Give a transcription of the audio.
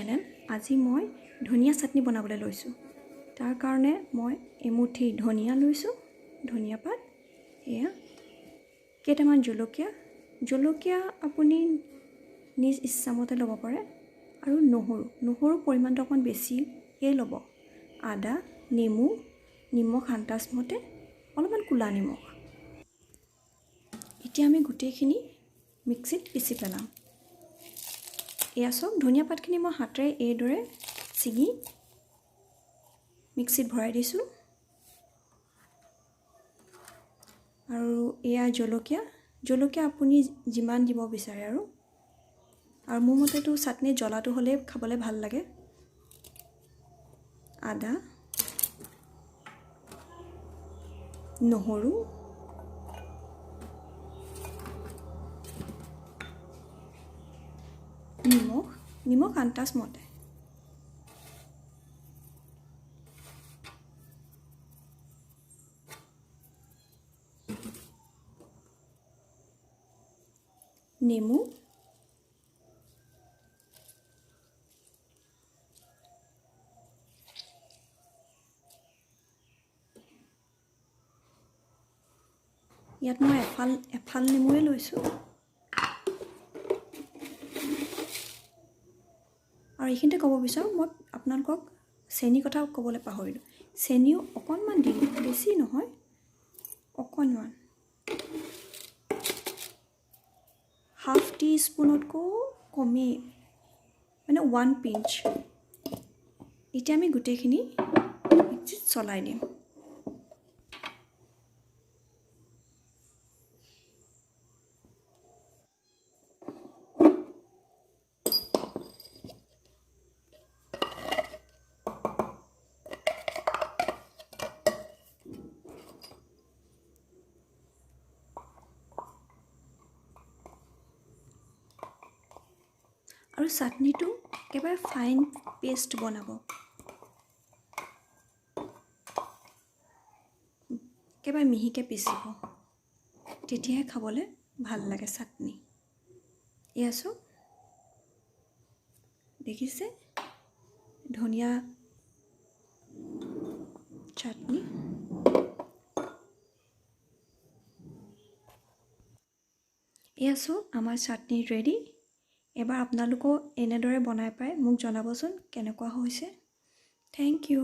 Channel. আজি মই ধনিয়া চাটনি বনাবলৈ লৈছোঁ। তাৰ কাৰণে মই এমুঠি ধনিয়া লৈছোঁ, ধনিয়া পাত, এয়া কেইটামান জলকীয়া আপুনি নিজ ইচ্ছামতে ল'ব পাৰে, আৰু নহৰু পৰিমাণটো অকণ বেছিকৈ ল'ব। আদা, নেমু, নিমখ আন্দাজমতে, অলপমান ক'লা নিমখ। এতিয়া আমি গোটেইখিনি মিক্সিত পিচি পেলাম। এয়া চাওক, ধনিয়া পাতখিনি মই হাতেৰে এইদৰে ছিঙি মিক্সিত ভৰাই দিছোঁ। আৰু এয়া জলকীয়া আপুনি যিমান দিব বিচাৰে আৰু মোৰ মতেতো চাটনিত জ্বলাটো হ'লে খাবলৈ ভাল লাগে। আদা, নহৰু, নিমখ আন্দাজমতে। নেমু, ইয়াত মই এফাল নেমুৱে লৈছোঁ। আৰু এইখিনিতে ক'ব বিচাৰোঁ, মই আপোনালোকক চেনিৰ কথা ক'বলৈ পাহৰিলোঁ। চেনিও অকণমান দিলোঁ, বেছি নহয়, অকণমান, হাফ টি স্পুনতকৈ কমেই, মানে 1 পিঞ্চ। এতিয়া আমি গোটেইখিনি মিক্সিত চলাই দিম। আৰু চাটনিটো একেবাৰে ফাইন পেষ্ট বনাব, একেবাৰে মিহিকৈ পিচিব, তেতিয়াহে খাবলৈ ভাল লাগে চাটনি। এয়া চাওক, দেখিছে, ধনিয়া চাটনি। এয়া চাওক, আমাৰ চাটনি ৰেডি। এবাৰ আপোনালোকেও এনেদৰে বনাই পাই মোক জনাবচোন কেনেকুৱা হৈছে। Thank U.